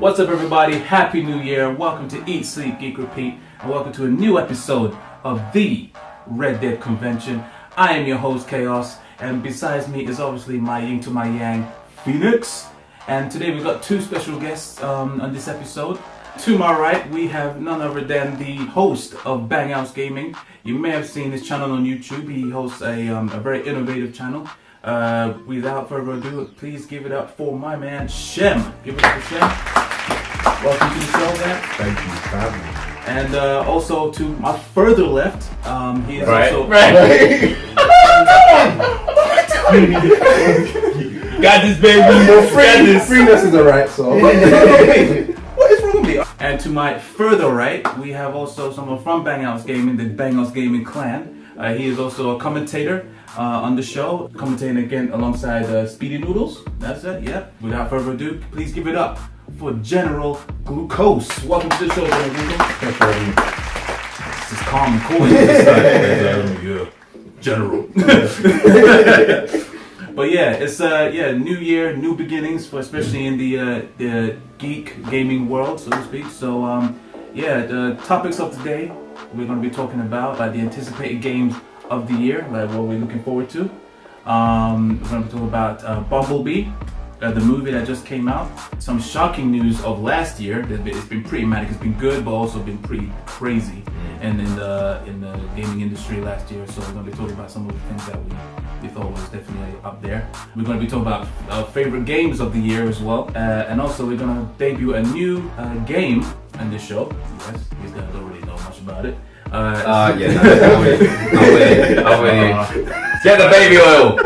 What's up, everybody? Happy New Year. Welcome to Eat, Sleep, Geek, Repeat, and welcome to a new episode of the Red Dead Convention. I am your host, Chaos, and besides me is obviously my yin to my yang, Phoenix. And today we've got two special guests on this episode. To my right, we have none other than the host of Bang Outs Gaming. You may have seen his channel on YouTube. He hosts a very innovative channel. Without further ado, please give it up for my man, Shem. Give it up for Shem. Welcome to the show, man. Thank you for having me. And also to my further left, he is also... Got this, baby. Freeness is alright, so. What is wrong with me? And to my further right, we have also someone from Bang Outs Gaming, the Bang Outs Gaming clan. He is also a commentator on the show, commentating again alongside Speedy Noodles. That's it, yep. Without further ado, please give it up for General Glucose. Welcome to the show, General Glucose. Thanks for having me. This is calm and cool. Yeah, General. But yeah, it's new year, new beginnings for especially in the geek gaming world, so to speak. So the topics of today we're going to be talking about the anticipated games of the year, like what we're looking forward to. We're going to be talking about Bumblebee, the movie that just came out. Some shocking news of last year. It's been pretty manic. It's been good, but also been pretty crazy. And in the gaming industry last year. So we're going to be talking about some of the things that we thought was definitely up there. We're going to be talking about favorite games of the year as well. And also we're going to debut a new game in this show. Yes, you guys don't really know much about it. I'm with you. Get the baby oil.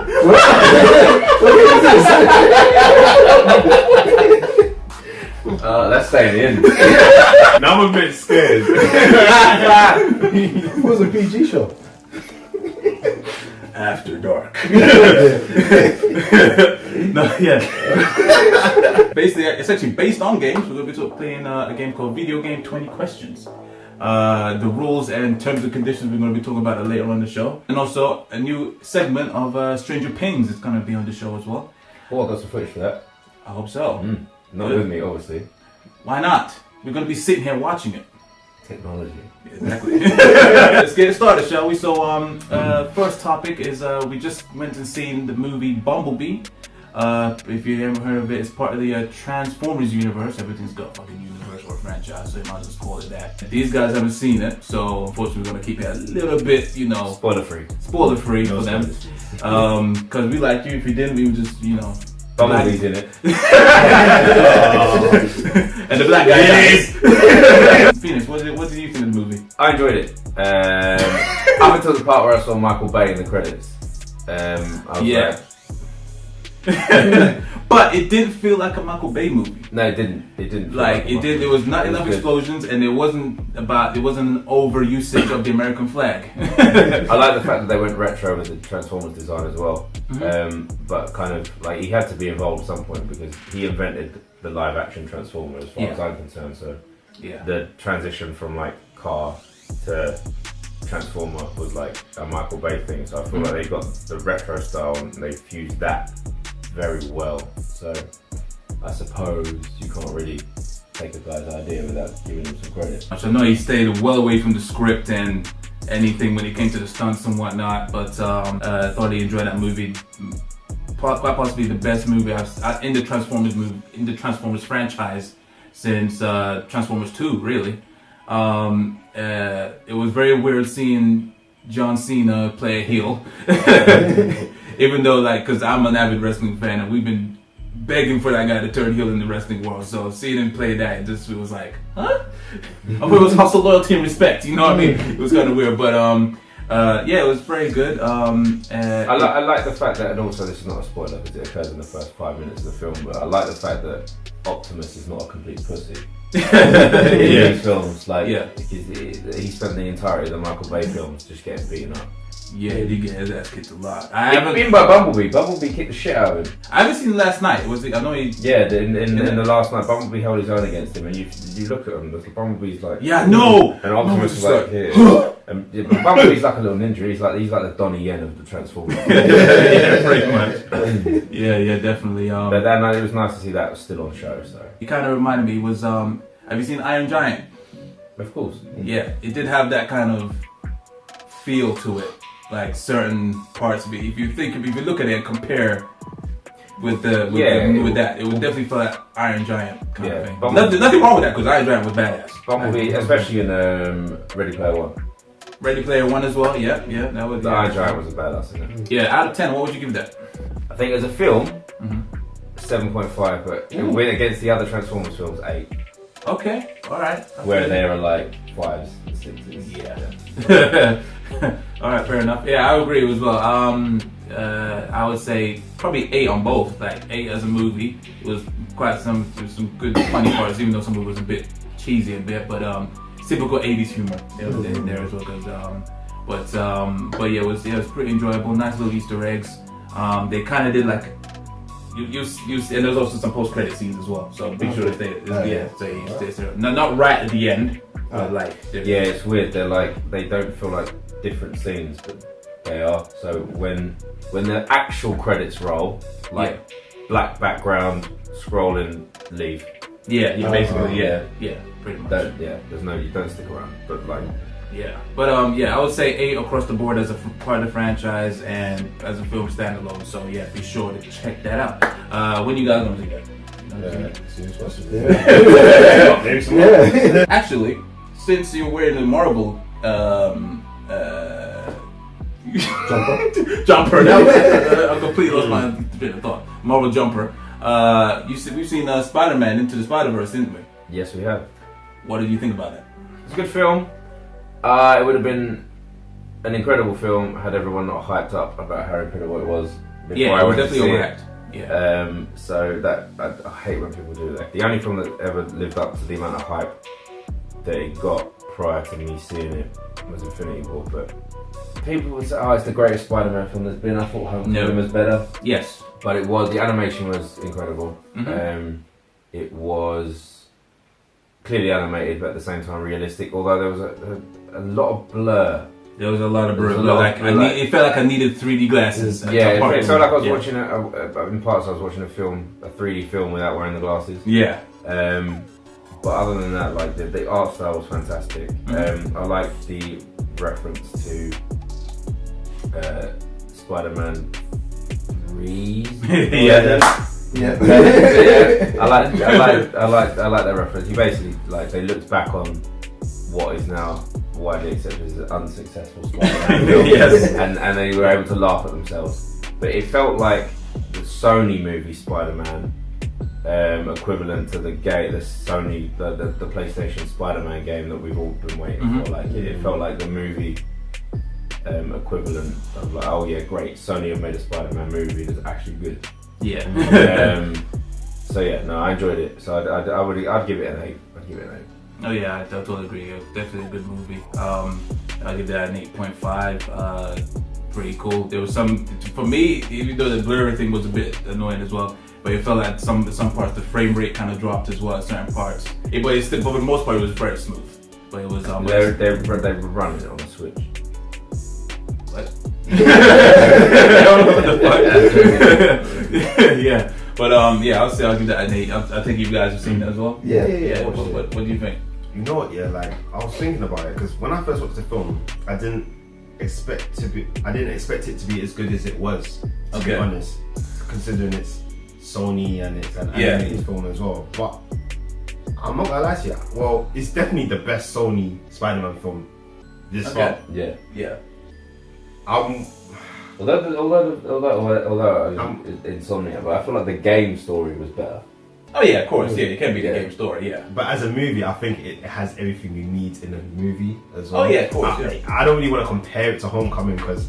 Let's stay in the end. Now I'm a bit scared. It was a PG show. After dark. No, yeah. Basically, it's actually based on games. We're going to be playing a game called Video Game 20 Questions. The rules and terms and conditions we're going to be talking about it later on the show. And also a new segment of Stranger Things is going to be on the show as well. Oh, I got some footage for that. I hope so. Not with me, obviously. Why not? We're going to be sitting here watching it. Technology. Exactly. Let's get started, shall we? So, first topic is we just went and seen the movie Bumblebee. If you haven't heard of it, it's part of the Transformers universe. Everything's got a fucking universe or franchise, so you might as well call it that. These guys haven't seen it, so unfortunately we're gonna keep it a little bit, Spoiler free for them. Because we like you. If you didn't, we would just, Bumblebee's in it. And the black guy dies. Phoenix, what did you think of the movie? I enjoyed it. Up until the part where I saw Michael Bay in the credits. I was But it didn't feel like a Michael Bay movie. No, it didn't. It didn't. There was not enough explosions, and it wasn't an over usage of the American flag. I like the fact that they went retro with the Transformers design as well. But kind of like he had to be involved at some point because he invented the live action Transformer as far as I'm concerned. So the transition from like car to Transformer was like a Michael Bay thing. So I feel like they got the retro style and they fused that very well. So I suppose you can't really take a guy's idea without giving him some credit. I know he stayed well away from the script and anything when it came to the stunts and whatnot, but I thought he enjoyed that movie. Quite possibly the best movie in the Transformers franchise since Transformers 2, really. It was very weird seeing John Cena play a heel. Even though, because I'm an avid wrestling fan and we've been begging for that guy to turn heel in the wrestling world. So seeing him play that, it was like, huh? I thought it was hustle, loyalty, and respect. You know what I mean? It was kind of weird, but it was very good. I like the fact that, and also this is not a spoiler because it occurs in the first 5 minutes of the film, but I like the fact that Optimus is not a complete pussy. In these films, because he spent the entirety of the Michael Bay films just getting beaten up. Yeah, he did get his ass kicked a lot. Even by Bumblebee. Bumblebee kicked the shit out of him. I haven't seen last night. Was it? I know he. Yeah, in the last night, Bumblebee held his own against him, and you look at him. Bumblebee's like. Yeah, no. And Optimus is like here. And Bumblebee's like a little ninja. He's like the Donnie Yen of the Transformers. Yeah, pretty much. Yeah, definitely. But then it was nice to see that was still on show. So. He kind of reminded me was have you seen Iron Giant? Of course. Yeah, it did have that kind of feel to it, like certain parts of it. If you look at it and compare with that, it would definitely feel like Iron Giant kind of thing. Nothing wrong with that because Iron Giant was badass. Bumblebee, especially in Ready Player One. Ready Player One as well. Yeah, that was. The Iron Giant was a badass, isn't it? Yeah, out of 10, what would you give that? I think as a film, 7.5, but it went against the other Transformers films 8. Okay, all right. Where they are like 5s and 6s. Yeah. All right, fair enough. Yeah, I agree as well. I would say probably 8 on both. Like 8 as a movie. It was quite some good funny parts, even though some of it was a bit cheesy a bit. But typical 80s humor there as well. But yeah, it was pretty enjoyable. Nice little Easter eggs. They kind of did like. And there's also some post-credit scenes as well, so be sure to stay not right at the end, but like it's weird. They're like they don't feel like different scenes, but they are. So when the actual credits roll, black background, scrolling, leave. Basically, pretty much. There's no you don't stick around, but like. Yeah, but I would say 8 across the board as a part of the franchise and as a film standalone. So yeah, be sure to check that out. When you guys gonna see that? Actually, since you're wearing the Marvel jumper, now I completely lost my train of thought. Marvel jumper. We've seen Spiderman Into the Spider-Verse, didn't we? Yes, we have. What did you think about that? It's a good film. It would have been an incredible film had everyone not hyped up about Harry Potter what it was. Yeah, it was definitely overhyped. Yeah. So that I hate when people do that. The only film that ever lived up to the amount of hype that it got prior to me seeing it was Infinity War. But people would say, "Oh, it's the greatest Spider-Man film there's been." I thought Homecoming was better. Yes, but it was. The animation was incredible. Mm-hmm. It was clearly animated, but at the same time realistic. Although there was a lot of blur. There was a lot of blur. It felt like I needed 3D glasses. Yeah, it felt like I was watching in parts I was watching a 3D film without wearing the glasses. Yeah. But other than that, like the art style was fantastic. Mm-hmm. I liked the reference to Spider-Man 3. I like that reference. He basically they looked back on what is now widely accepted as an unsuccessful Spider-Man film, and they were able to laugh at themselves. But it felt like the Sony movie Spider-Man, equivalent to the Sony the PlayStation Spider-Man game that we've all been waiting for. Like it felt like the movie equivalent of like, oh yeah, great, Sony have made a Spider-Man movie that's actually good. Yeah. So yeah, no, I enjoyed it. So I'd give it an 8. I'd give it an 8. Oh yeah, I totally agree. It was definitely a good movie. I'll give that an 8.5. Pretty cool. There was some, for me, even though the blurry thing was a bit annoying as well, but it felt like some parts the frame rate kind of dropped as well at certain parts. But for the most part, it was very smooth. But it was they were running it on the Switch. What? I don't know what the fuck. Yeah, but I'll give that an 8. I think you guys have seen that as well. Yeah. What do you think? You know what? Yeah, like I was thinking about it because when I first watched the film, I didn't expect it to be as good as it was. To be honest, considering it's Sony and it's an animated film as well. But I'm not gonna lie to you. Well, it's definitely the best Sony Spider-Man film this far. Yeah. Although Insomnia, but I feel like the game story was better. Oh yeah, of course. Yeah, it can be the game story. Yeah. But as a movie, I think it has everything you need in a movie as well. Oh yeah, of course. I don't really want to compare it to Homecoming because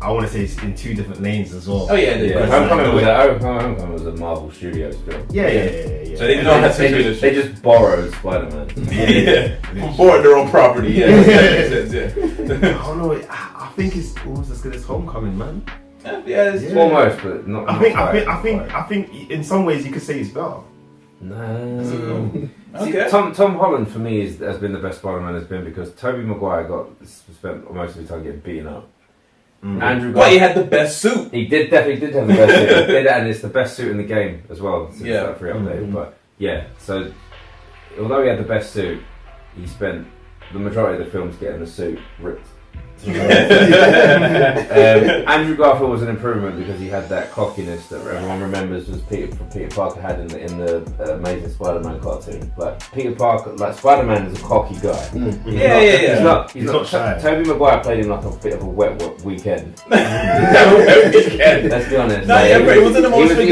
I want to say it's in 2 different lanes as well. Oh yeah. Homecoming was a Marvel Studios film. Yeah. So they don't have to do this. They just borrowed Spider-Man. Borrowed their own property. Yeah. I don't know. I think it's almost as good as Homecoming, man. Yeah, it's Almost, but not. I think in some ways you could say it's better. No. Okay. Tom Holland for me has been the best Spider-Man has been because Tobey Maguire spent most of the time getting beaten up. Andrew Well, he had the best suit. He definitely did have the best suit, and it's the best suit in the game as well since Yeah. that free update. But yeah, so although he had the best suit, he spent the majority of the films getting the suit ripped. Andrew Garfield was an improvement because he had that cockiness that everyone remembers was Peter Parker had in the Amazing Spider-Man cartoon. Like Peter Parker, like Spider-Man is a cocky guy. He's not shy. Tobey Maguire played him like a bit of a wet weekend. Let's be honest. No, yeah, but it wasn't emotional.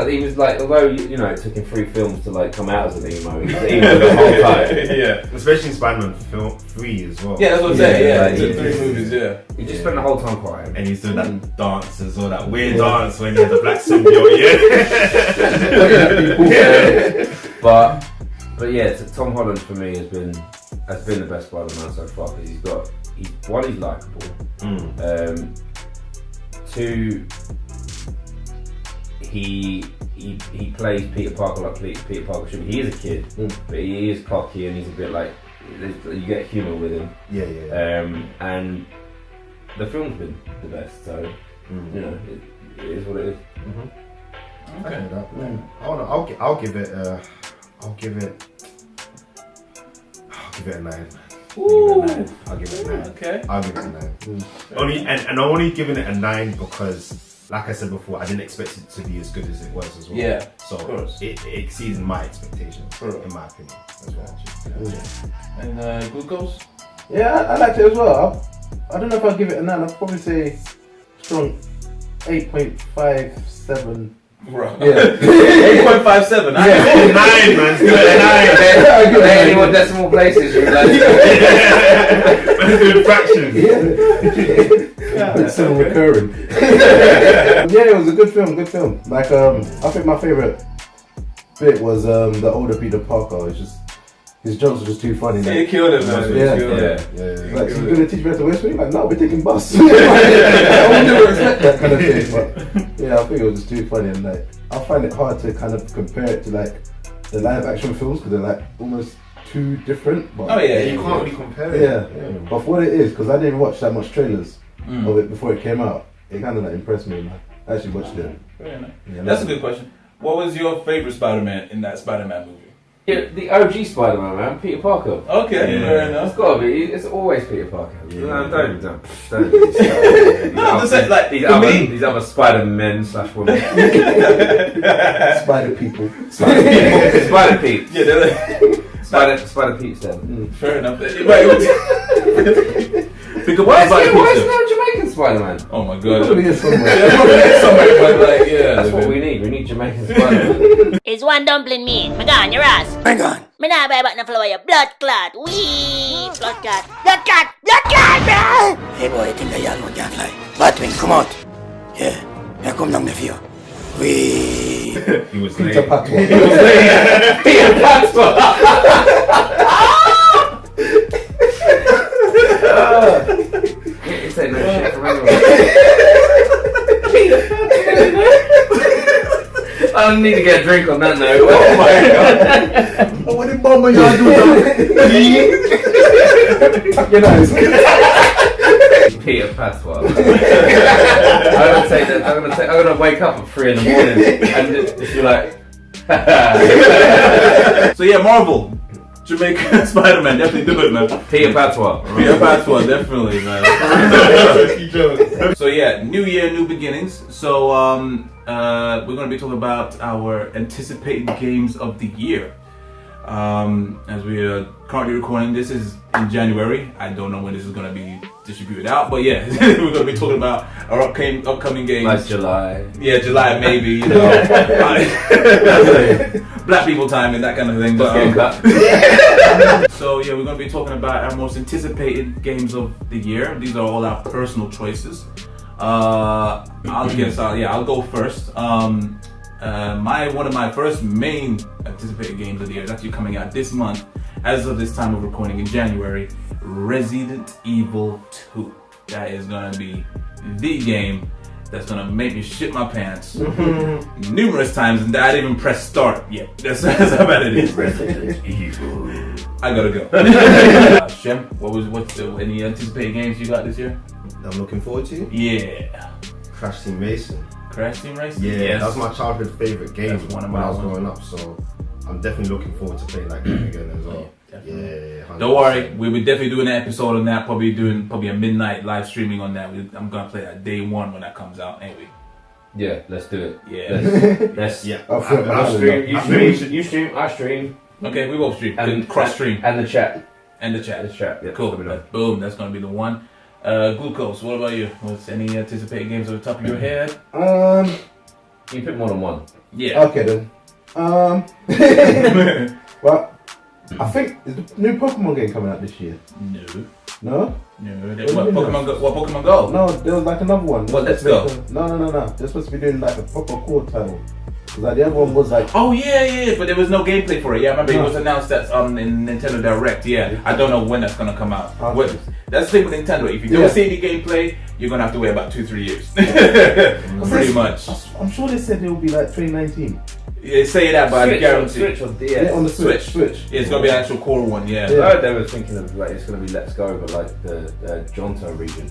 He was like although it took him 3 films to like come out as an emo. He was emo the whole time. Yeah, especially in Spider-Man film 3 as well. Yeah, that's what I'm saying. Yeah, like, he took 3 movies. Yeah, he just spent the whole time crying, and he's doing that dance as well, that weird dance when he had the black symbiote. But yeah, Tom Holland for me has been the best Spider-Man so far because he's likable. 2, he plays Peter Parker like Peter Parker should be. He is a kid, but he is cocky and he's a bit like you get humour with him. And the film's been the best, so it is what it is. Okay. I'll give it a 9. Ooh. I'll give it a 9. Okay. I'll give it a 9. I'm only giving it a 9 because, like I said before, I didn't expect it to be as good as it was as well. Yeah. So it exceeds my expectations, in my opinion, as well. And Glucose? Yeah, I liked it as well. I don't know if I'll give it a 9. I'll probably say strong 8.57. Bro. Yeah. 8.57. 9, man. 9. Any more decimal places? Let's do fractions. It's still recurring. Yeah, it was a good film. Like, I think my favourite bit was the older Peter Parker. It's just his jokes were just too funny. He killed it, man. Yeah. Like, you're gonna teach me how to West Wing? Like, no, we're taking bus. I would never expect that kind of thing. But yeah, I think it was just too funny, and like, I find it hard to kind of compare it to like the live action films because they're like almost too different. But you can't really compare it. Yeah. But for what it is, because I didn't watch that much trailers of it before it came out, it kind of like impressed me. Man. I actually watched it. Very nice. That's a good question. What was your favorite Spider-Man in that Spider-Man movie? Yeah, the OG Spider-Man, man, Peter Parker. Okay, fair enough. It's gotta be. It's always Peter Parker. Don't. No, I'm just saying, like, these other Spider-Men / women. Spider people. Spider Peeps. Yeah, they're like Spider Peeps then. fair enough. Why is there no Jamaican Spider-Man? Oh my god. Probably is somewhere. Somewhere, but like, yeah. That's what we need. We need Jamaican Spider-Man. Is one dumpling mean? Me gone, your ass. I'm gone. Me nah buy back no flower, your blood clot. Wee, blood clot. Blood clot, man! Hey boy, I think the young one can fly. Batwing, come out. Yeah, here come down the view. Wee. He was Peter late. Parker. Peter Parker. It's like no shit from anyone. I don't need to get a drink on that note. Oh my god. Oh, what did Bomber y'all do? You know, Peter Patois. I'm gonna say that. I'm gonna wake up at 3 in the morning and just be like. So yeah, Marvel. Jamaican Spider-Man, definitely do it, man. Peter Patois. Peter Patois, definitely, man. So yeah, new year, new beginnings. So we're going to be talking about our anticipated games of the year. As we are currently recording, this is in January. I don't know when this is going to be distributed out, but yeah, we're going to be talking about our upcoming games. Like July. Yeah, July maybe, you know. Black people time and that kind of thing. But, so yeah, we're going to be talking about our most anticipated games of the year. These are all our personal choices. I'll go first. One of my first main anticipated games of the year is actually coming out this month, as of this time of recording in January. Resident Evil 2. that is gonna be the game that's gonna make me shit my pants numerous times, and I didn't even press start yet. That's how bad it is. I gotta go. Shem, what's any anticipated games you got this year? I'm looking forward to. Yeah, Crash Team Racing. Crash Team Racing. Yeah, Yes. that was my childhood favorite game That's one of when my I was ones. growing up. So I'm definitely looking forward to playing that game again as well. Definitely. Yeah. 100%. Don't worry, we will definitely do an episode on that. Probably a midnight live streaming on that. I'm gonna play that day one when that comes out. Anyway. Yeah, let's do it. Yeah. Let's. Yeah. I'll flip it I'll out stream. enough. You stream. I stream. Okay, we both stream. And Cross stream and the chat. and the chat. The chat. Yeah. Cool. Boom. That's gonna be the one. Glucose. What about you? What's any anticipated games at the top of your head? You pick more than one. Yeah. Okay then. Well, I think is the new Pokemon game coming out this year. No. No? What Pokemon Go? What Pokemon Go? No, there was like another one. Well, let's They're go. supposed to make No. They're supposed to be doing like a proper core title. Cause like the other one was like, Oh yeah, but there was no gameplay for it. Yeah, I remember No. it was announced that in Nintendo Direct. Yeah, I don't know when that's gonna come out. Okay. That's the thing with Nintendo. If you don't Yeah. see any gameplay, you're gonna have to wait about 2-3 years. Pretty much. I'm sure they said it will be like 2019. Yeah, say that, but I guarantee. Switch or DS. Yeah, on the Switch. Yeah, it's gonna be an actual core one. Yeah. I heard they were thinking of like it's gonna be Let's Go, but like the Johto region.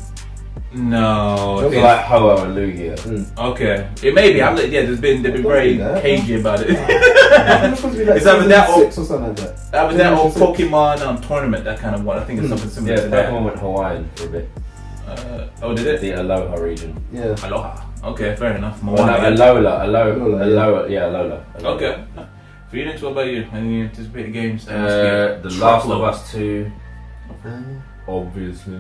No. So it's- like Ho-Oh and Lugia. Okay. It may be. they've been Don't very do that. cagey about it. It's supposed to be like It's either that or- 6 or something like that. That was that old Generation Pokemon tournament, that kind of one. I think it's something similar Yeah, to that that. one went Hawaiian for a bit. Oh, did it? The Aloha region. Yeah. Aloha. Okay, fair enough. Well, no, Alola. Yeah, Alola. Okay. Phoenix, what about you? Any anticipated games? The Last of Us 2. Obviously.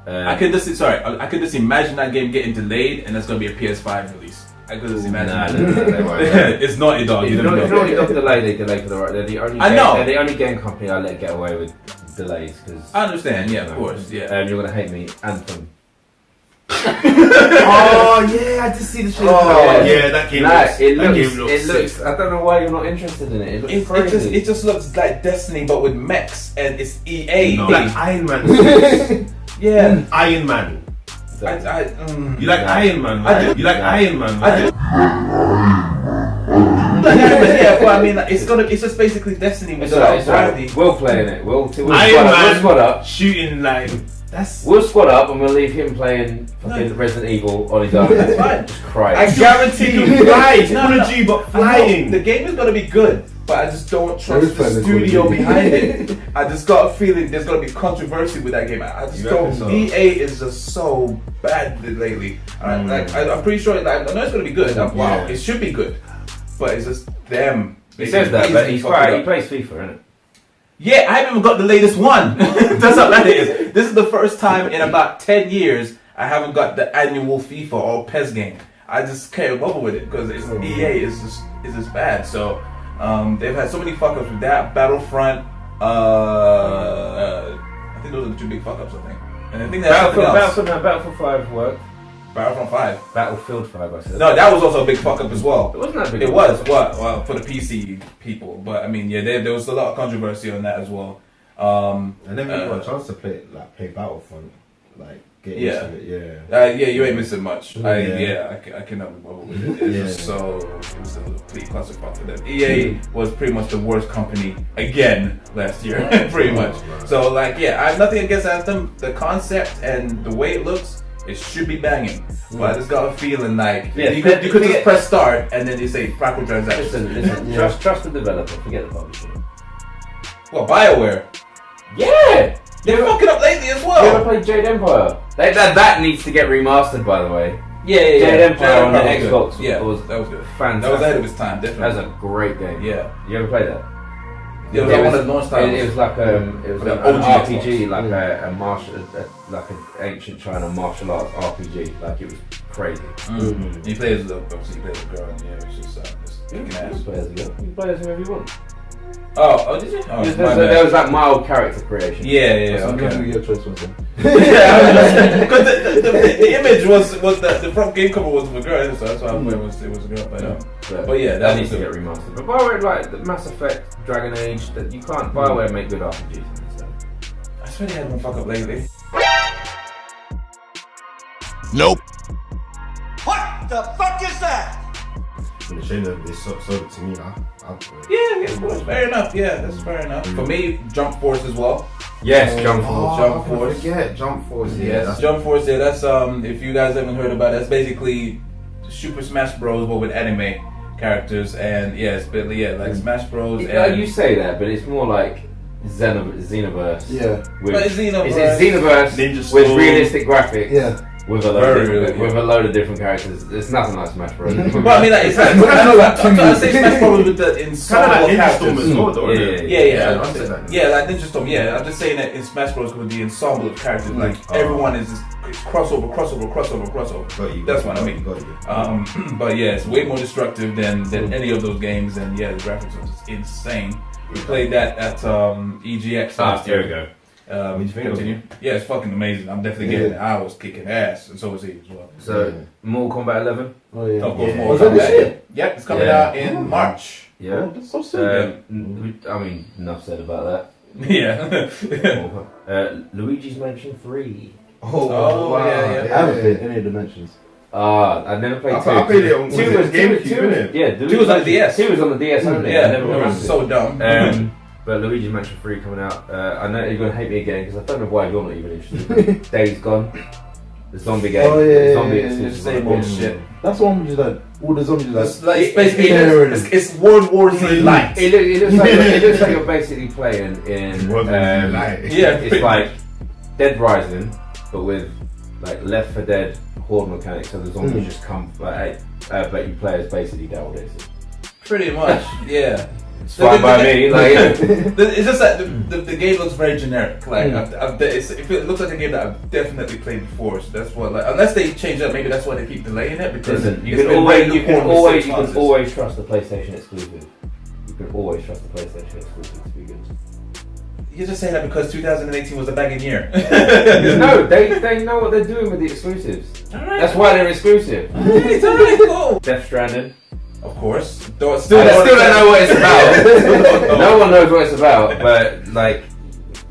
I could just imagine that game getting delayed, and that's gonna be a PS5 release. I could just imagine. They won't. It's Naughty Dog. If You you never don't know. already got delay, they delay for the right. They're the only. I know. They're the only game company I let get away with delays because. I understand. Yeah, of course. Yeah. You're gonna hate me. Anthem. Oh yeah, I did see the trailer. Oh, Yeah, that game Nah, looks. it that looks. game looks. It looks. I don't know why you're not interested in it. It looks crazy. It just looks like Destiny, but with mechs, and it's EA. No. Like Iron Man. Yeah. Iron Man. You like Nah. Iron Man, I right? do. You like Nah. Iron Man, I right? Yeah, but I mean, like, it's just basically Destiny with It's a lot alright. of It's alright. variety. We'll play in it. We'll Iron we'll squad up. Man shooting like that's. We'll squad up and we'll leave him playing fucking Resident Evil on his own. That's fine. Just cry. I guarantee you, fly. No, no, no. Technology, but I know, flying. the game is gonna be good, but I just don't There trust is the plenty studio of good. behind it. I just got a feeling there's gonna be controversy with that game. I just You don't. reckon so? EA is just so bad lately. I'm pretty sure. I know it's gonna be good. Wow, Yeah. it should be good, but it's just them. He says that, but he's fucking right. up. He plays FIFA, isn't it? Yeah, I haven't even got the latest one. That's how bad it is. This is the first time in about 10 years I haven't got the annual FIFA or PES game. I just can't bubble with it because EA is just bad. So they've had so many fuck ups with that. Battlefront. I think those are the two big fuck ups. I think. And I think that's something else. Battlefield 5 worked. Battlefront 5. Battlefield 5, I said. No, that was also a big fuck up as well. It wasn't that big. It was well for the PC people, but I mean, yeah, there was a lot of controversy on that as well. I never even got a chance to play Battlefront, like get Yeah. into it. Yeah. Yeah, you ain't missing much. Yeah. I cannot be bothered with it. It's just it was a complete clusterfuck for them. EA was pretty much the worst company again last year, pretty much. So like, yeah, I have nothing against Anthem. The concept and the way it looks, it should be banging. But I just got a feeling like Yeah, you could just press start and then you say microtransactions. Listen. Trust the developer. Forget the publisher. Well, BioWare, Yeah. they're fucking up lately as You ever well. played Jade Empire? That needs to get remastered, by the way. Yeah. Jade Empire on the Empire was good. Xbox. Yeah, was that was good. fantastic. That was ahead of its time, That was definitely. a great game. Yeah. You ever played that? Yeah, it was like one of the launch titles. It was like The an OG RPG, Xbox. like like an ancient China martial arts RPG. Like it was crazy. You play as obviously you play as a girl, and yeah, it's just kicking You ass. can play as a girl. You can play as whoever you want. Oh, did you? Oh, my bad. There was like mild character creation. Yeah, So I'm okay. gonna do your choice was then. Because the image was the front game cover was of a girl, so that's why I thought it was a girl. But yeah, that that needs was to get good. remastered. But BioWare, like the Mass Effect, Dragon Age, that you can't BioWare make good RPGs. So. I swear they had one fuck up lately. Nope. What the fuck is that? When the trailer, they sold it to me now. Yeah, of course. Fair enough. Yeah, that's fair enough. For me, Jump Force as well. Yes, Jump Force. Jump Force. Forget Jump Force. Yeah, that's Jump Force. Yeah, that's if you guys haven't heard about it, that's basically Super Smash Bros. But with anime characters, and yeah, it's basically like Smash Bros. You say that, but it's more like Xenoverse. Yeah. But it's Xenoverse. It's Xenoverse Ninja with Storm. realistic graphics. Yeah. With a load of different characters. It's nothing like Smash Bros. Well, I mean, like, it's like I know, like, I say Smash Bros. With the ensemble Kind of like Ninja characters. Storm as well, though. Yeah, I'll say that. yeah, like Ninja Storm. Yeah, I'm just saying that in Smash Bros. With the ensemble of characters, like everyone is crossover. Got you. That's what I mean. Got you. But yeah, it's way more destructive than any of those games, and yeah, the graphics are just insane. We played that at EGX last There year. we go. What do you think of Continue. Yeah, it's fucking amazing. I'm definitely getting it. I was kicking ass, and so was he as well. So, Mortal Kombat 11? Oh yeah. Of course, Yeah. more Was that this year? Yep, it's coming Yeah. out in March. Yeah. Oh, that's so soon. I mean, enough said about Yeah. that. Luigi's Mansion 3. Oh, wow. yeah. I haven't played any of the Dimensions. I never played 2. I played it on Two was GameCube, two, innit? yeah, 2 was on the DS. 2 was on the DS only. Yeah, I never it played was it. so dumb. But Luigi's Mansion 3 coming out. I know you're going to hate me again because I don't know why you're not even interested. Days Gone. The zombie game. Oh, yeah, the zombie yeah, exclusive. Same old shit. That's the one which is like all the zombies It's like. like it's basically it's- it's World War Z light. It looks like you're basically playing in. World War Z Light. Yeah, It's like Dead Rising, but with like Left 4 Dead horde mechanics. So the zombies just come, but you play as basically Daryl Dixon. Pretty much, yeah. It's fine by me. Like, It's just that the game looks very generic. Like it looks like a game that I've definitely played before. So that's what, like, unless they change up, maybe that's why they keep delaying it. Because listen, you it's can been always, way you can lukewarm always, for you 6 can months. always trust the PlayStation exclusive. You can always trust the PlayStation exclusive to be good. You're just saying that because 2018 was a banging year. No, they know what they're doing with the exclusives. Alright. That's why they're exclusive. It's alright, cool. Death Stranding. Of course. I still don't know what it's about. No one knows what it's about, but like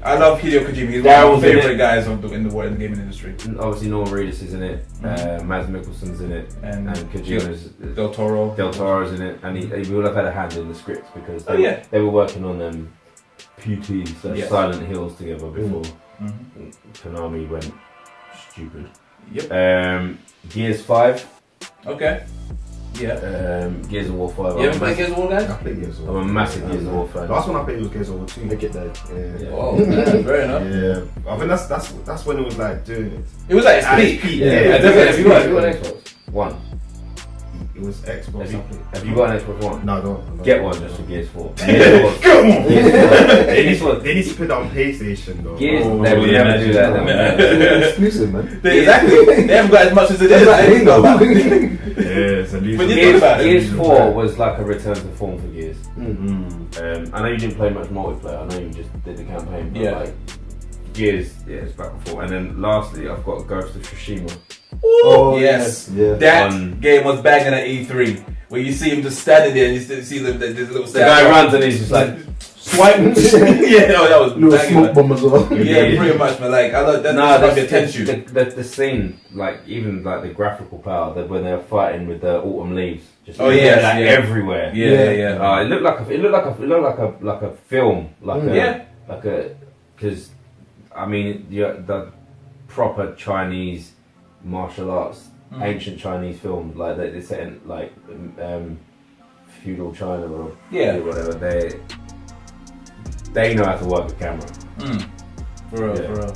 I love Hideo Kojima. He's one Daryl's of my in favorite it. guys in the world, in the gaming industry. obviously Norman Reedus is in it, Mads Mikkelsen's in it, And and Kojima's Del Toro. Del Toro's in it, and he would have had a hand in the script because Oh, they were working on PT Yes. Silent Hills together before Mhm. Konami went stupid. Yep. Gears 5. Okay. Yeah. Gears of War 5. You ever played Gears of War, I guys? played Gears of I'm War. a massive Gears of War fan. Last one I played was Gears of War 2. Make it dead. Yeah. Oh, man, fair enough. Yeah, I think that's when it was like doing it. It was like its peak. Yeah, definitely. Have you got an Xbox One? It was Xbox. Have you got an Xbox One? No, I don't. Get one just for Gears 4. They Gears 4. need to put it on PlayStation though. Gears, Oh, they would yeah, never do that. They would never do that. It's exclusive, man. Exactly. They haven't got as much as it is. Like, They got about- Yeah, it's a loser. When you think about it. Gears 4 was like a return to form for Gears. Mm. I know you didn't play much multiplayer. I know you just did the campaign. But Yeah. like Gears, yeah, it's back and forth. And then lastly, I've got Ghost of Tsushima. Oh, yes. yeah. That On- game was banging at E3. Where you see him just standing there and you still see this little The guy runs and he's just like, swipe. Yeah, no, that was Little banging. smoke Man. bomb as well. Yeah, pretty much, man. Like, I love that. no, That's attention. the scene, like even like the graphical power, that when they're fighting with the autumn leaves, just Oh, yes, like, yeah. everywhere. Yeah. It looked like a film, because I mean the proper Chinese martial arts, ancient Chinese film, like they're set in like feudal China or whatever. They know how to work the camera. For real, Yeah. for real.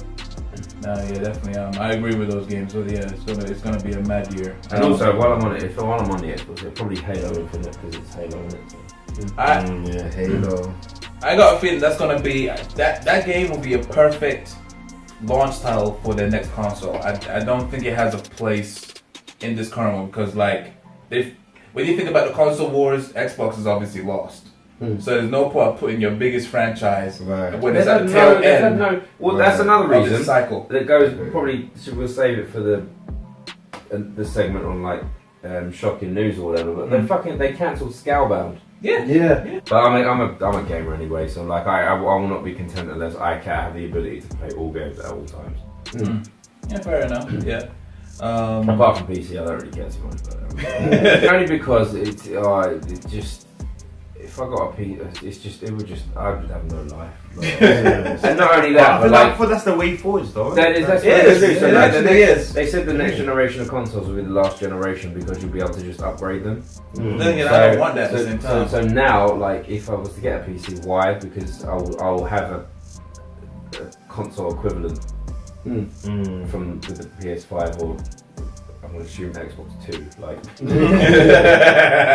No, yeah, definitely. I agree with those games. So yeah, it's gonna be a mad year. And also, while I'm on the Xbox, it'll probably Halo Infinite because it's Halo in it. So. Yeah, Halo. I got a feeling that's gonna be that game will be a perfect launch title for their next console. I don't think it has a place in this current one because like when you think about the console wars, Xbox is obviously lost. So there's no point putting your biggest franchise when it's at the tail end. That's another of this reason. cycle. That goes probably. We'll save it for the segment on like shocking news or whatever. But they cancelled Scalebound. Yeah. But I'm a gamer anyway, so like I will not be content unless I can have the ability to play all games at all times. Yeah, fair enough. Yeah. Apart from PC, I don't really care too much about that. Only because it just. If I got a PC, I would have no life. And not only that, but I thought that's the way forward, though. They said the next generation of consoles will be the last generation because you'll be able to just upgrade them. Then again, I don't want that at the same time. So now, like, if I was to get a PC, why? Because I'll have a console equivalent from the PS5 or. I'm going to assume Xbox 2, like. I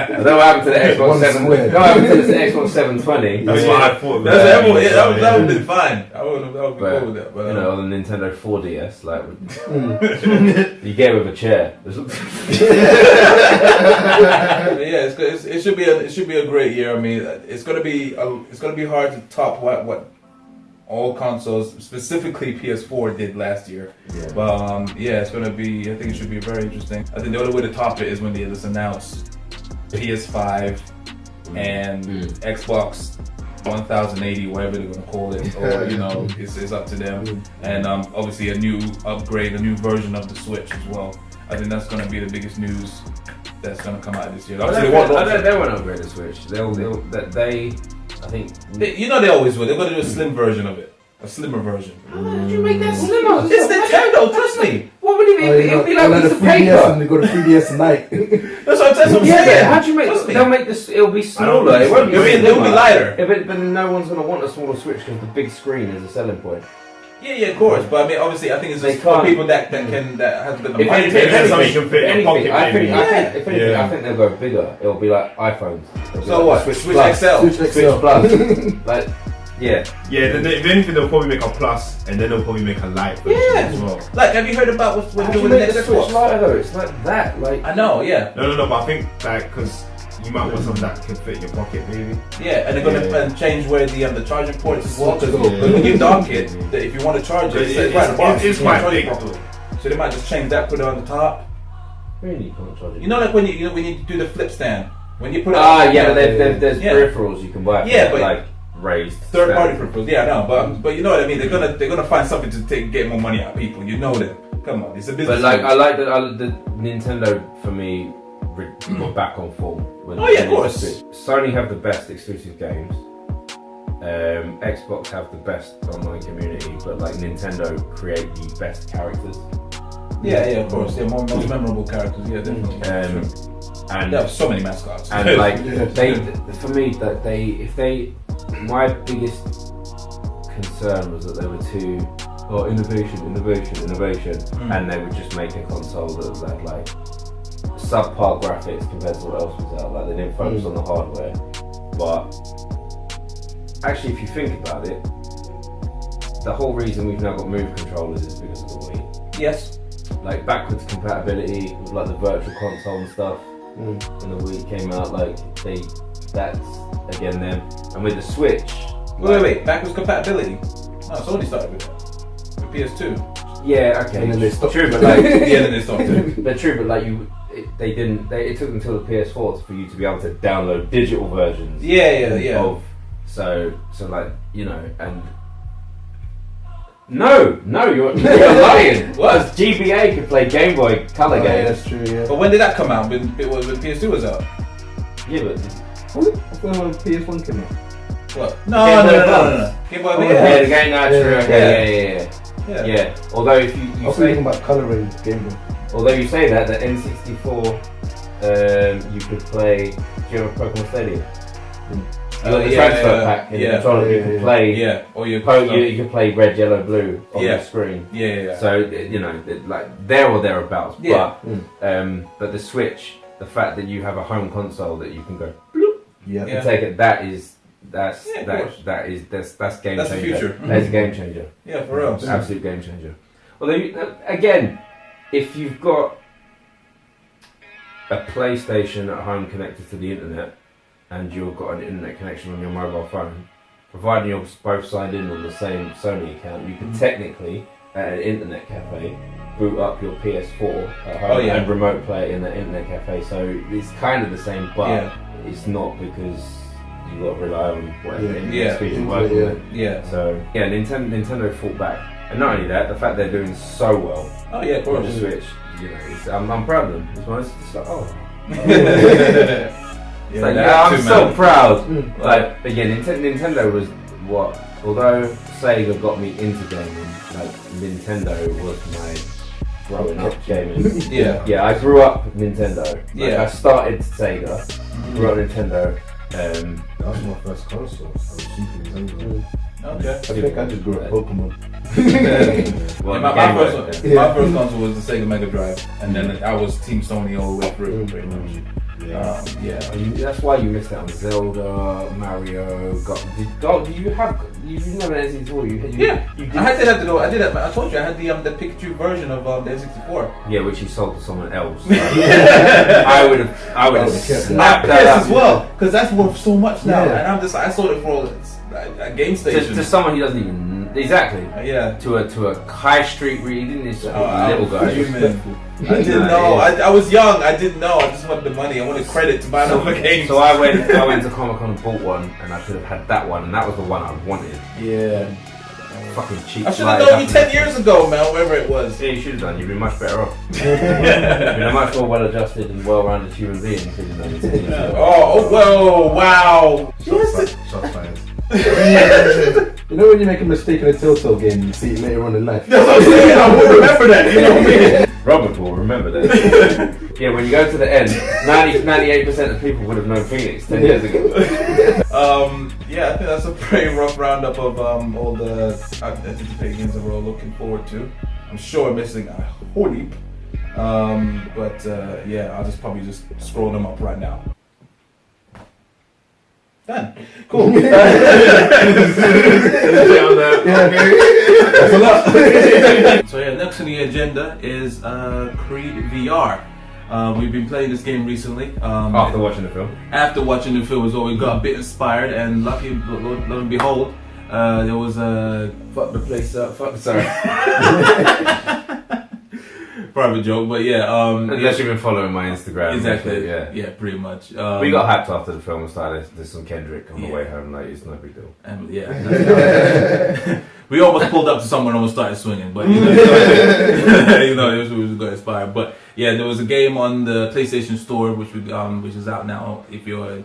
don't know what happened to the Xbox 7. What happened to the Xbox 720? That's what I thought. That would have been fine. I would be cool with that. But, you know, the Nintendo 4DS, like, you get it with a chair. Yeah, it should be a great year. I mean, it's gonna be hard to top what all consoles, specifically PS4, did last year. Yeah. But it's gonna be. I think it should be very interesting. I think the only way to top it is when they just announce PS5 and Xbox 1080, whatever they're gonna call it, or it's up to them. And obviously a new upgrade, a new version of the Switch as well. I think that's gonna be the biggest news that's gonna come out this year. They won't upgrade the Switch. I think they always will. They're gonna do a slim version of it, a slimmer version. How did you make that slimmer? It's Nintendo, trust me. What would it be? It'd be like a piece of 3DS paper. and they go to 3DS tonight. That's what I'm saying. How do you make? They'll make this. It'll be smaller. It'll be lighter. But no one's gonna want a smaller Switch because the big screen is a selling point. Yeah, of course. But I mean, obviously, I think it's just for people that has a bit of If money. anything, you can fit in your pocket, I maybe. think they'll go bigger. It'll be like iPhones. So what? Switch XL. Switch Plus. Like, yeah. Yeah, if anything, they'll probably make a Plus, and then they'll probably make a Lite version as well. Like, have you heard about what's How do doing you with make the the next Switch Xbox? lighter though? It's like that. Like, I know, yeah. No, but I think because you might want something that can fit in your pocket, maybe. Yeah, and they're gonna change where the charging ports as well. Because when you dock it, if you want to charge it, it's right on the box. It's You can't quite charge it big. properly. So they might just change that, put it on the top. really can't charge it. You know, like when you do the flip stand, when you put it. There's peripherals you can buy. But like raised third-party peripherals. Yeah, I know, but you know what I mean. They're gonna find something to get more money out of people. You know that. Come on, it's a business. But like, I like the Nintendo for me. We're back on form. Of course. Sony have the best exclusive games. Xbox have the best online community, but like Nintendo create the best characters. Yeah, of course. Yeah, most memorable characters. Yeah, definitely. And they have so many mascots. And like my biggest concern was that they were too innovation, and they would just make a console that had like subpar graphics compared to what else was out. Like they didn't focus on the hardware. But actually, if you think about it, the whole reason we've now got Move controllers is because of the Wii. Yes. Like backwards compatibility with like the virtual console and stuff. When the Wii came out, like that's again them. And with the Switch. Wait. Backwards compatibility. No, Sony started with that. With PS2. Yeah, okay. And then they stopped. True, but like Then they stopped too. They're true, but like it took until the PS4 for you to be able to download digital versions. Yeah. So like, and no, you're lying. What? GBA could play Game Boy Color games. Yeah, that's true. Yeah. But when did that come out? When PS2 was out? Yeah, but I thought when PS1 came out. What? No. Game Boy Advance. yeah, the game. No, true. Okay, yeah. Although if you I was say, thinking about colouring Game Boy. although you say that, the N64, you could play. Do you have a Pokemon Stadium? You got the transfer pack in the controller. You can play. Or you can play red, yellow, blue on the screen. Yeah. So like there or thereabouts. Yeah. But the Switch, the fact that you have a home console that you can go Yeah. take it, that's game That's changer. the future. That's a game changer. Yeah, for real. Absolute game changer. Although again, if you've got a PlayStation at home connected to the internet and you've got an internet connection on your mobile phone, providing you're both signed in on the same Sony account, you can technically at an internet cafe boot up your PS4 at home and remote play it in the internet cafe. So it's kind of the same, but it's not, because you've got to rely on whatever internet speed you're working with. Yeah. So Nintendo fought back And not only that, the fact they're doing so well Oh yeah, of on course. the Switch, you know, I'm proud of them. It's like, oh. Yeah, Like, that yeah, I'm too, so man. proud. Like again, Nintendo was what? Although Sega got me into gaming, like Nintendo was my growing up gaming. Yeah. I grew up with Nintendo. Like, Yeah. I started Sega, grew up Nintendo. That was my first console. I was Super Nintendo. Okay. I think I just grew up Pokemon. Well, my Game Boy, first yeah. my first console was the Sega Mega Drive, and then I was Team Sony all the way through, pretty much. Yeah. That's why you missed out on Zelda, Mario. Did you have? You never had anything to you did. I did have to go. I told you I had the Pikachu version of the N64. Yeah, which you sold to someone else. I would have snapped that up as well, because that's worth so much now, Yeah. and I sold it for a game station. to someone who doesn't even exactly. Yeah. To a high street reading this I little was guy. fuming. I didn't know. I was young. I didn't know. I just wanted the money. I wanted credit to buy another game. So I went to Comic-Con and bought one, and I could have had that one, and that was the one I wanted. Yeah. Fucking cheap. I should have known you 10 years ago, man. Wherever it was. Yeah, you should have done. You'd been much better off. You'd been a much more well-adjusted and well-rounded human being if you'd known 10 years ago. Oh, whoa, wow. Shots fired. You know when you make a mistake in a Telltale game, you see it later on in life. That's what I'm saying. I will remember that. You know what I mean? Robert will remember that. Yeah, when you go to the end, 98% of people would have known Phoenix 10 years ago. Yeah, I think that's a pretty rough roundup of all the anticipated games that we're all looking forward to. I'm sure I'm missing a whole heap. But yeah, I'll probably just scroll them up right now. Done. Cool. So yeah, next on the agenda is Creed VR. We've been playing this game recently. After watching the film. After watching the film as well, we got a bit inspired, and lucky, lo and behold, there was a Fuck the place up. Sorry. private joke, but yeah. Unless you've been following my Instagram. Exactly. Yeah. Pretty much. We got hyped after the film and started. There's some Kendrick on the way home. Like, it's no big deal. And yeah. We almost pulled up to someone and almost started swinging, but you know, it was going inspired. But yeah, there was a game on the PlayStation Store, which is out now. If you're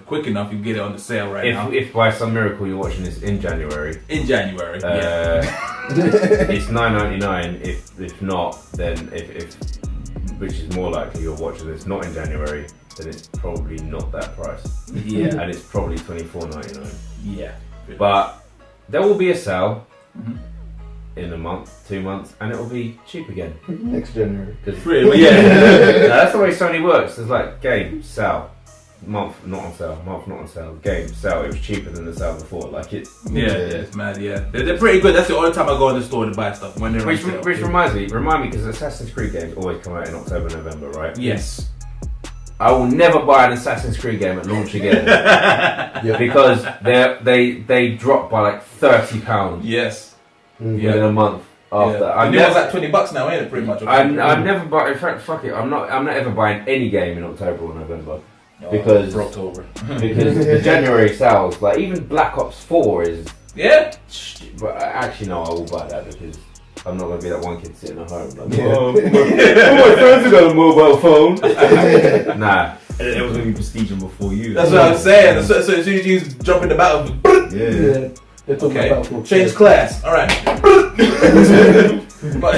quick enough, you can get it on the sale right now. If by some miracle you're watching this in January. In January, It's $9.99. If not, then if which is more likely you're watching this not in January, then it's probably not that price. Yeah. And it's probably $24.99. Yeah. But there will be a sale in a month, 2 months, and it will be cheap again. Next January. Pretty, Yeah. No, that's the way Sony works. It's like game, sale. Month not on sale, month not on sale, game, sale. It was cheaper than the sale before. Like it. Yeah, it's mad. Yeah, they're pretty good. That's the only time I go in the store to buy stuff when they're on Which sale. remind me because Assassin's Creed games always come out in October, November, right? Yes. I will never buy an Assassin's Creed game at launch again because they drop by like £30 Yes. within a month after. Yeah. I'm It's never, like $20 now, ain't it? Pretty much. I'm never buy. In fact, fuck it. I'm not ever buying any game in October or November. Oh, Because for October. because the January sales, like even Black Ops 4 is. Yeah. But actually, no, I will buy that because I'm not gonna be that one kid sitting at home. Like, Yeah. oh, my friends have got a mobile phone. Nah. It was going to be prestiging before you. That's what I'm saying. So as soon as you jump in the battle, Yeah. They're talking okay, about change class. All right. But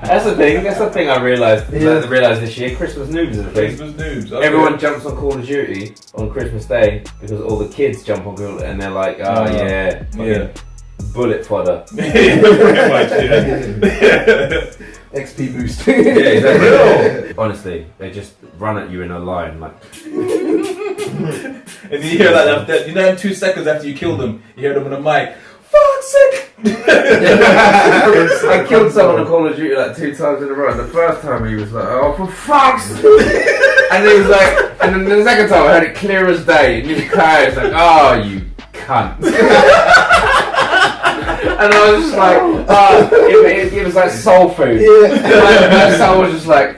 That's the thing. That's the thing I realized. Yeah. I realized this year. Christmas noobs is a thing. Christmas news. Okay. Everyone jumps on Call of Duty on Christmas Day because all the kids jump on Call and they're like, oh yeah, Yeah. bullet fodder. Pretty much. Yeah. XP boost. Yeah, exactly. Honestly, they just run at you in a line like. And you hear that, you know, in 2 seconds after you kill them, you hear them on the mic. Fuck's sake! I killed someone on Call of Duty like 2 times in a row. The first time he was like, oh for fuck's sake! And he was like, and then the second time I heard it clear as day. And he was crying. It's like, oh you cunt. And I was just like, it was like soul food. Yeah. My soul was just like,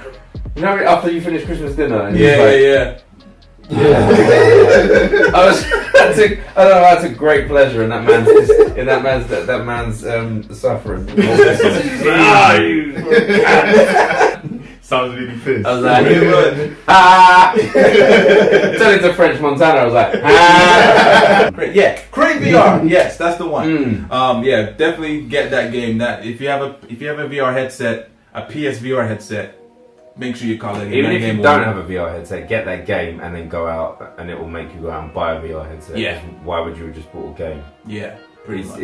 you know, after you finish Christmas dinner. And Yeah. I was at I took great pleasure in that man's suffering. Sounds really pissed. I was like, turning to French Montana, I was like, Yeah, Crate VR. Yes, that's the one. Yeah, definitely get that game. That if you have a VR headset, a PSVR headset, make sure you call it. Even if you don't have a VR headset, get that game and then go out, and it will make you go out and buy a VR headset. Yeah. Why would you have just bought a game? Yeah, pretty much.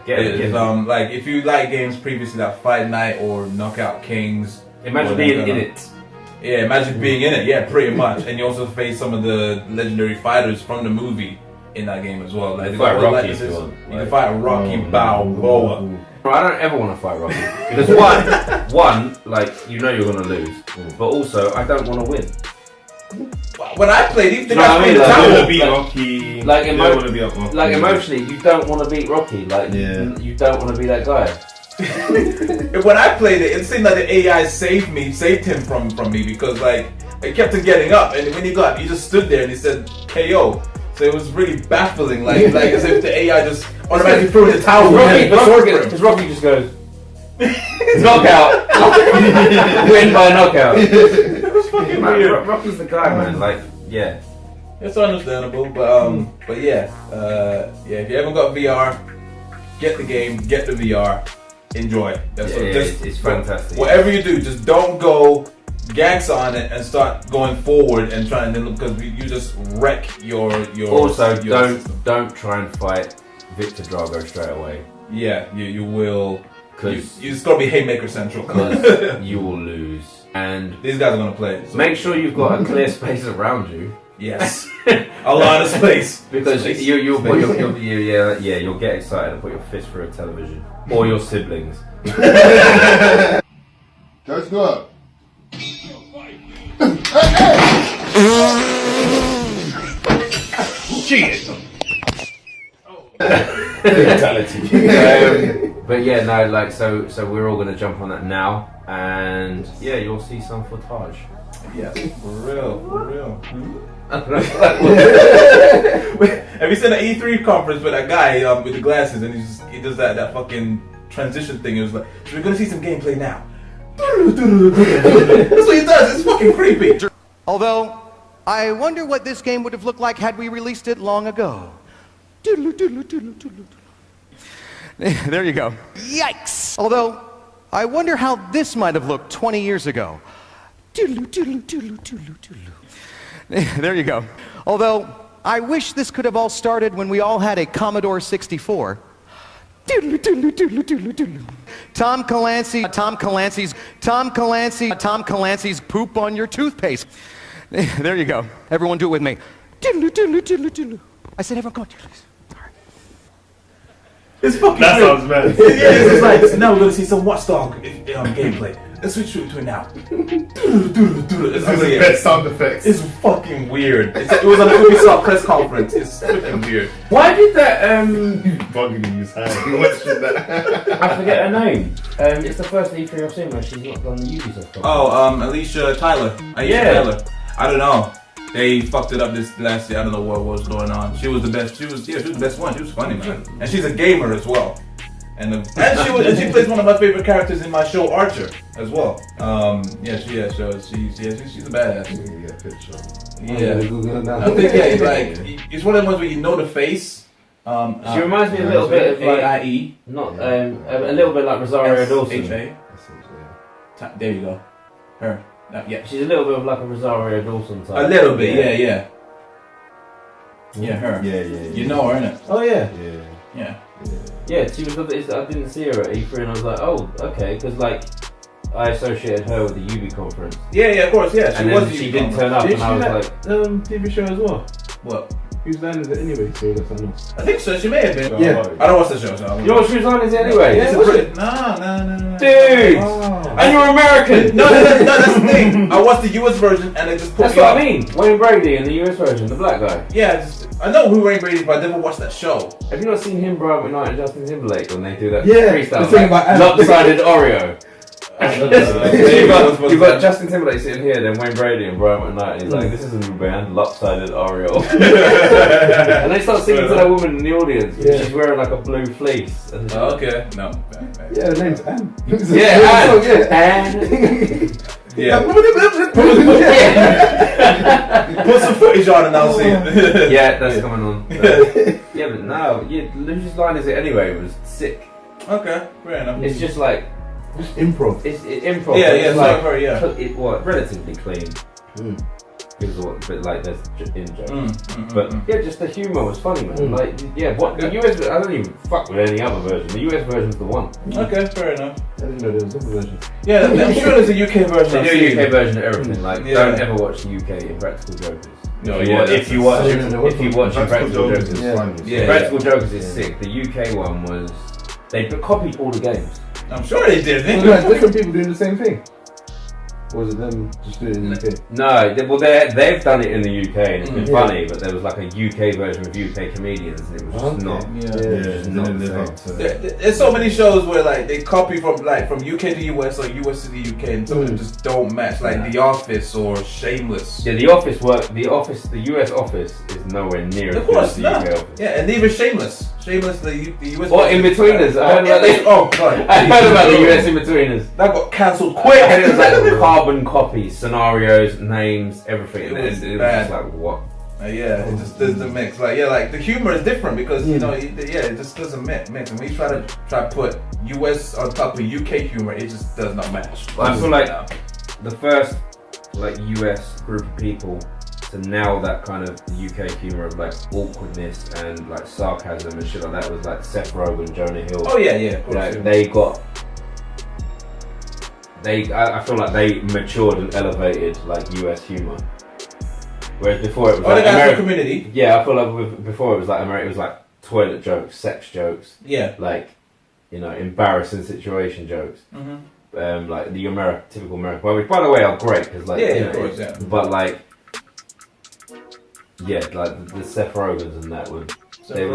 Get like if you like games previously like Fight Night or Knockout Kings. Imagine being in it. Yeah, imagine being in it. Yeah, pretty much. And you also face some of the legendary fighters from the movie in that game as well. Like, you fight Rocky if you want. You can fight Rocky Balboa. I don't ever want to fight Rocky because one, like you're gonna lose, but also I don't want to win. When I played, even the guy guy played the tower, beat Rocky. Like emotionally, you don't want to beat Rocky. Like you don't want to be that guy. When I played it, it seemed like the AI saved him from me because like it kept him getting up, and when he just stood there and he said KO. So it was really baffling, like as if the AI just automatically threw in the towel. Because Rocky just goes knockout, win by knockout. It was fucking weird. Rocky's the guy, man. Like, yeah, it's understandable, but yeah, if you haven't got VR, get the game, get the VR, enjoy. It's fantastic. Whatever you do, just don't go ganks on it and start going forward and trying to because you just wreck your. Also, your don't try and fight Victor Drago straight away. Yeah, you will. Because it's gonna be Haymaker Central. Because you will lose, and these guys are gonna play. So. Make sure you've got a clear space around you. Yes, a lot of space because you'll get excited and put your fist through a television or your siblings. Let's go. Cheers. Fatality. But yeah, no, like so we're all gonna jump on that now, and yeah, you'll see some footage. Yes, for real. Have you seen the E3 conference with that guy with the glasses and he does that fucking transition thing? It was like, so we're gonna see some gameplay now. That's what he does. It's fucking creepy. Although, I wonder what this game would have looked like had we released it long ago. There you go. Yikes! Although, I wonder how this might have looked 20 years ago. There you go. Although, I wish this could have all started when we all had a Commodore 64. Tom Clancy's poop on your toothpaste. There you go. Everyone do it with me. I said everyone go on. It's fucking that real. sounds mad. It's like, so now we're gonna see some Watchdog gameplay. Let's switch to it now. That's the best sound effects. It's fucking weird. It was an Ubisoft press conference. It's fucking weird. Why did that bugging in his hand. Watching that. I forget her name. It's the first E3 I've seen where she's not done the Ubisoft conference. Alicia Tyler. Tyler. I don't know. They fucked it up this last year. I don't know what was going on. She was the best. She was the best one. She was funny, man. And she's a gamer as well. And she plays one of my favorite characters in my show, Archer, as well. She's a badass. Yeah. I think it's one of the ones where you know the face. She reminds me a little bit of like AIE. Not a little bit like Rosario Dawson. There you go. Her. Yeah. She's a little bit of like a Rosario Dawson type. A little bit, yeah. Yeah, her. Yeah. You know her, innit? Oh yeah. Yeah. Yeah, she was. I didn't see her at E3, and I was like, oh, okay, because like I associated her with the UB conference. Yeah, of course, yeah. She didn't turn up, and I was like, TV show as well. What? Who's landed it anyway? So that's I know. I think so. She may have been. Yeah. I don't watch the show, so. You know what Who's landed it anyway? Yeah, no. Dude, and you're American. No, that's the thing. I watched the US version, and it just put That's me what off. I mean. Wayne Brady in the US version, the black guy. Yeah, I know who Wayne Brady is, but I never watched that show. Have you not seen him, Brian McKnight and Justin Timberlake when they do that Yeah, freestyle? the thing about lopsided Oreo. You've got Justin Timberlake sitting here, then Wayne Brady and Brian McKnight, and he's like, "This is a new band, Lopsided Oriole." And they start singing to that woman in the audience. Yeah. She's wearing like a blue fleece. And Okay, no. Yeah, the name's Anne. Anne. Yeah. Yeah. Put some footage on and I'll see it. Yeah, that's coming on. Yeah, but no, whose line is it anyway? It was sick. Okay, fair enough. It's just like Just improv. it's improv. Yeah, It's yeah, like, yeah. relatively clean. Because but like there's in jokes. But yeah, just the humour was funny, man. Like what the US? I don't even fuck with any other version. The US version's the one. Okay, fair enough. I didn't know there was other version. Yeah, I'm sure there's a UK version. They do a UK version of everything. Like don't ever watch the UK Impractical Jokers. No, if you watch Impractical Jokers, Yeah. Practical Jokers is sick. The UK one was they copied all the games. I'm sure they did. So like different people doing the same thing. Or was it them just doing it in the UK? No, they've done it in the UK and it's been funny, but there was like a UK version of UK comedians and it was just not. Not the same. There's so many shows where like they copy from UK to US or US to the UK and some of them just don't match. Like The Office or Shameless. Yeah, the US Office is nowhere near as good as the UK Office. Yeah, and even Shameless, the US. Or In-Betweeners. I heard about Oh god. I heard about the US In-Betweeners. That got cancelled quick. And it was like carbon copies, scenarios, names, everything. It was just bad. like what? Yeah, it just does the mix. Like the humor is different because you know, it just doesn't mix. And when you try to put US on top of UK humor, it just does not match. Well, I feel like the first like US group of people to nail that kind of UK humor of like awkwardness and like sarcasm and shit like that was like Seth Rogen, Jonah Hill. Oh yeah, of course. Like, I feel like they matured and elevated like US humor. Whereas before it was like the guys from Community. Yeah, I feel like before it was like it was like toilet jokes, sex jokes. Yeah. Like, you know, embarrassing situation jokes. Like the typical American. Well, which by the way are great because like of course, yeah. But like, like the Seth Rogens and that would. They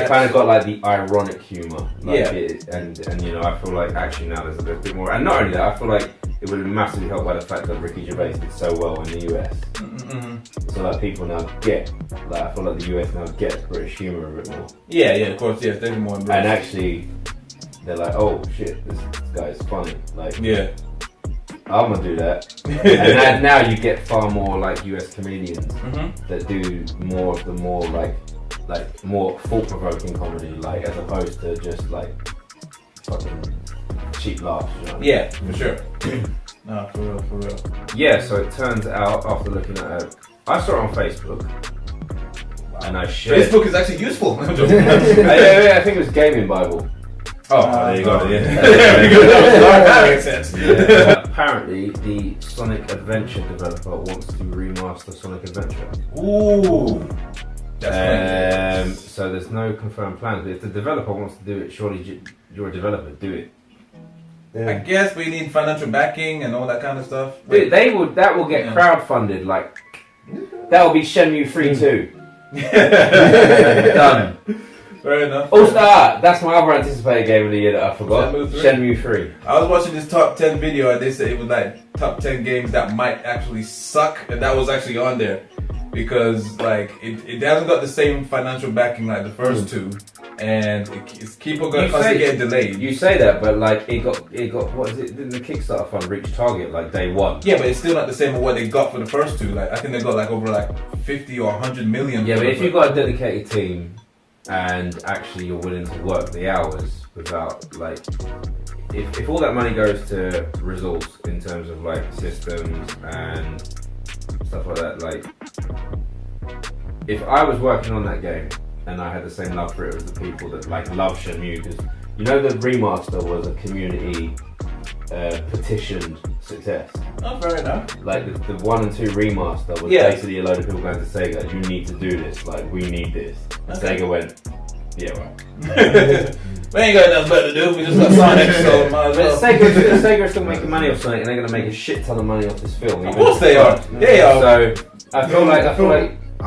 kind of got like the ironic humor, and you know, I feel like actually now there's a bit more, and not only that, I feel like it would have massively helped by the fact that Ricky Gervais did so well in the US. So like people now get, like I feel like the US now gets British humor a bit more. Yeah, of course, yeah, they're more embraced. And actually, they're like, oh shit, this guy's funny. Like, I'm gonna do that. And now you get far more like US comedians that do more of the more like more thought-provoking comedy, like as opposed to just like fucking cheap laughs. You know? Yeah, for sure. No, for real. Yeah, so it turns out after looking at it, I saw it on Facebook, and I shared. Facebook is actually useful. I think it was Gaming Bible. Oh, there you go. Yeah, that makes sense. Yeah. Apparently, the Sonic Adventure developer wants to remaster Sonic Adventure. Ooh. So there's no confirmed plans, but if the developer wants to do it, surely you're a developer, do it. I guess we need financial backing and all that kind of stuff. Dude, that will get crowdfunded, like that will be Shenmue 3 2. Done. Fair enough. Also, that's my other anticipated game of the year that I forgot. Shenmue 3. I was watching this top 10 video and they said it was like top 10 games that might actually suck, and that was actually on there. Because like it hasn't got the same financial backing like the first two, and it's keep on constantly getting delayed. You say that, but like it got what is it? Didn't the Kickstarter fund reach target like day one? Yeah, but it's still not the same as what they got for the first two. Like I think they got like over like 50 or 100 million. Yeah, but if you've got a dedicated team and actually you're willing to work the hours without like. If all that money goes to resource in terms of like systems and stuff like that, like if I was working on that game and I had the same love for it as the people that like love Shenmue, because you know the remaster was a community petitioned success. Oh, fair enough. Like the 1 and 2 remaster was basically a load of people going to Sega, you need to do this, like we need this. And Sega went, yeah, right. We ain't got nothing better to do. We just got Sonic, so might as well. Sega are still making money off Sonic, and they're going to make a shit ton of money off this film. Of course they are. They are. So I feel like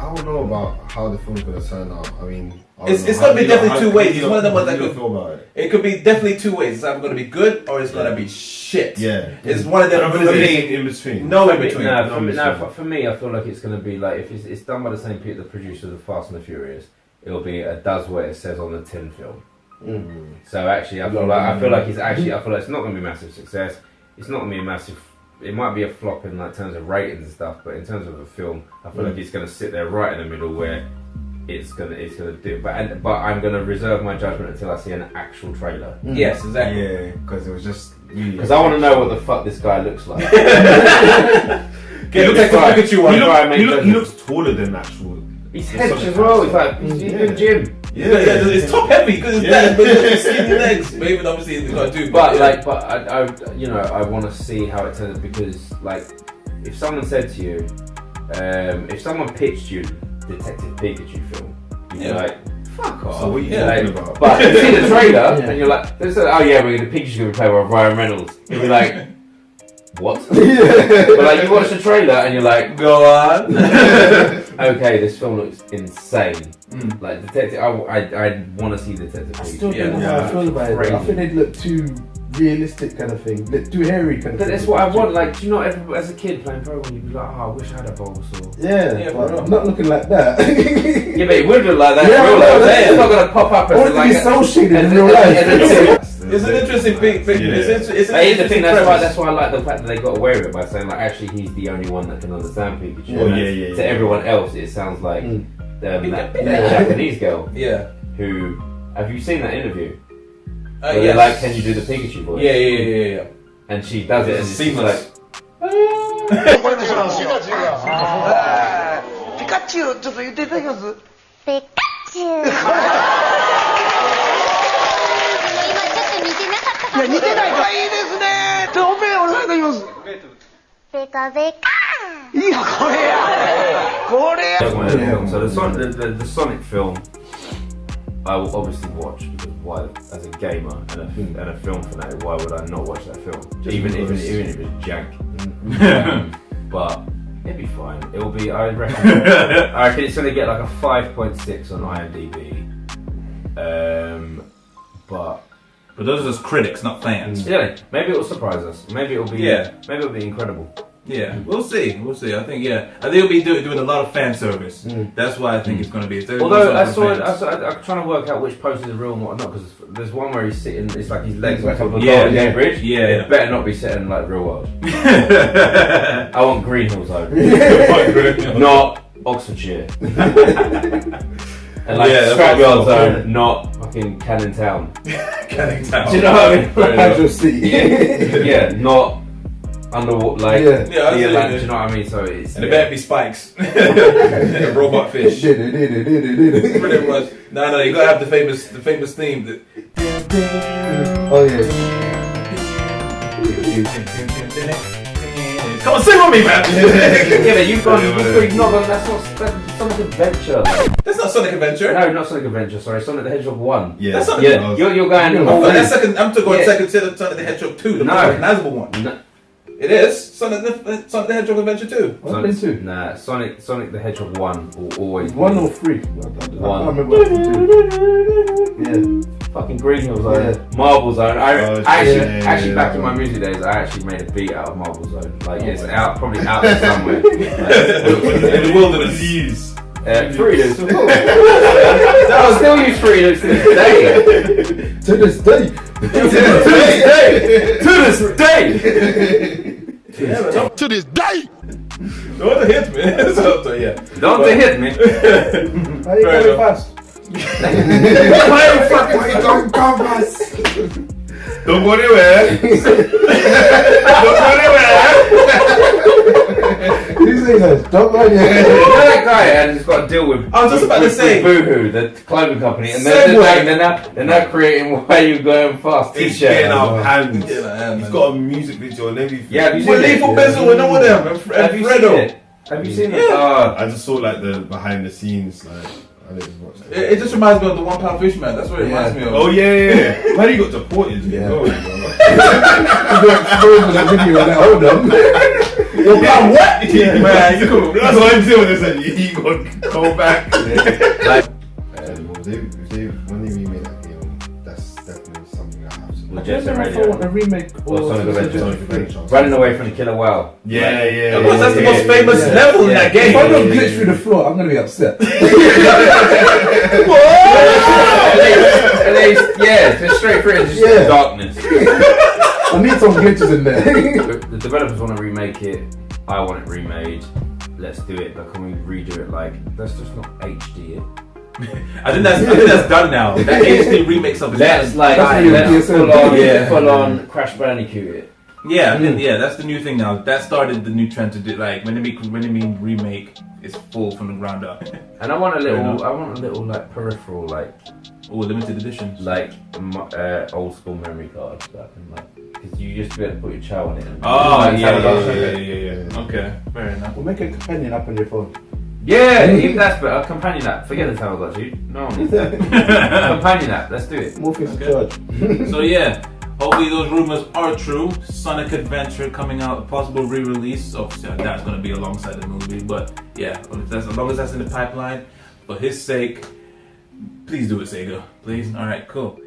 I don't know about how the film's gonna turn out. I mean, it's gonna be definitely two ways. It's one of them ones that could feel about it. It could be definitely two ways. It's either gonna be good or it's gonna be shit. Yeah, it's one of them. In between. No in between. For me, I feel like it's gonna be like if it's done by the same people, the producers of Fast and the Furious. It'll be a does what it says on the tin film. So actually, I feel like it's not going to be a massive success. It's not going to be a massive. It might be a flop in like terms of ratings and stuff, but in terms of a film, I feel like it's going to sit there right in the middle where it's gonna do. But I'm going to reserve my judgment until I see an actual trailer. Yes, exactly. Yeah, because it was just because I want to know what the fuck this guy looks like. He looks taller than actual. He's hench as well. He's like he's in the gym. Yeah, it's top heavy because it's that, but it's skinny legs. But even obviously it's got to do. But I want to see how it turns because like if someone said to you, if someone pitched you Detective Pikachu film, you'd be like, fuck off. So what are you talking about? But you see the trailer and you're like, oh yeah, Pikachu's gonna be played by Ryan Reynolds. You'll be like, what? But like you watch the trailer and you're like, go on. Okay, this film looks insane. Like Detective, I want to see Detective Pikachu. I still don't know how I feel about it. I think they look too realistic kind of thing, too hairy kind of thing. But that's what I want. Like, do you know, as a kid playing Pokemon, you'd be like, oh, I wish I had a Bulbasaur. Yeah, but I'm not looking like that. Yeah, but it would look like that in real life. It's not gonna pop up as like a soul shaded in real life. It's an interesting thing. That's why I like the fact that they got away with it by saying like actually he's the only one that can understand Pikachu. To everyone else, it sounds like that Japanese girl. Yeah. Who have you seen that interview? Yes. They're like, can you do the Pikachu voice? Yeah. And she does it, and it's seamless. Like, Pikachu, ちょっと言っていただけます？ピカチュウ。今ちょっと似てなかったかも。いや似てないからいいですね。っておめえ俺なんか言います。ペカペカ。いやこれや。これや。So the Sonic film, I will obviously watch because why? As a gamer and a film fanatic, why would I not watch that film? Even if it's jank. But it'd be fine. It'll be. I reckon it's gonna get like a 5.6 on IMDb. But those are just critics, not fans. Yeah, maybe it'll surprise us. Maybe it'll be. Yeah. Maybe it'll be incredible. Yeah, we'll see. I think it'll be doing a lot of fan service. That's why I think it's going to be. Although I'm trying to work out which post is real and what not, because there's one where he's sitting. It's like his legs like up on the bridge. Yeah, it better not be sitting like real world. I want Green Hill Zone, not Oxfordshire. And like Scrapyard Zone, not fucking Canning Town. Canning Town. Do you know what I mean? Casual City. Yeah, not underwater, like the Atlantic. Do you know what I mean? So it's and it better be spikes. And robot fish. Pretty much. No, you gotta have the famous theme. Oh yeah. Come on, sing with me, man. Yeah, but you've not gone. That's Sonic Adventure. That's not Sonic Adventure. No, not Sonic Adventure. Sorry, Sonic the Hedgehog 1. Yeah, that's Sonic. Yeah, you're going. That's second. I'm going second to Sonic the Hedgehog 2, the more recognizable one. No. It is Sonic the Hedgehog Adventure 2. What's been 2? Nah, Sonic the Hedgehog 1 will always. 1 or 3? I One. remember what happened 2. Yeah. Fucking Green Hill Zone, Marble Zone. Actually, back in my music days, I actually made a beat out of Marble Zone. Like it's probably out there somewhere. In the wilderness. Fruity Loops, of course. I'll still use Fruity Loops to this day. To this day. To this day. Don't hit me. Don't hit me. Why are you going fast? Why are you fucking Don't come fast. Don't go anywhere. Don't go anywhere. These things don't go anywhere. That guy and he's got to deal with. I was just about to say Boohoo, the clothing company, and they're now creating Why You Going Fast It's t-shirt. getting out of hand. He's He's got a music video and everything. Yeah, have you seen With it? Lethal Bizzle and all of them. And Have you seen Fredo. it? Have you seen it? I just saw like the behind the scenes, like I didn't watch that. It just reminds me of the £1 Fishman. That's what it reminds me of. Oh yeah. How do you got deported? Yeah. Oh, You're exposing the video and hold on. What? Man, you could. That's what I'm doing. Is that you got go back. Like, When they remake that game, that's definitely something I have to. with I Jet Set don't know if I Radio. want a remake Or Sonic Adventure. Adventure. Running away from the killer whale. Yeah. Of course, that's the most famous level in that game. If I don't glitch through the floor, I'm gonna be upset. And they, just straight through it, just darkness. I need some glitches in there. The developers want to remake it. I want it remade. Let's do it, but can we redo it? Like, let's just not HD it. I think that's done now. That HD remakes of it. Let's full on Crash Bandicoot it. Yeah, that's the new thing now. That started the new trend to do like when they mean remake, it's full from the ground up. And I want a little like peripheral, like limited editions, like old school memory cards that I can like, because you used to be able to put your chow on it. And Yeah. Okay, fair enough. We'll make a companion app on your phone. Yeah, even that's better. A companion app. Forget the Tamagotchi. No one needs that. Companion app. Let's do it. More things to charge. So yeah, hopefully those rumors are true. Sonic Adventure coming out, a possible re-release. Obviously, that's going to be alongside the movie, but yeah, as long as that's in the pipeline, for his sake, please do it, Sega. Please. All right, cool.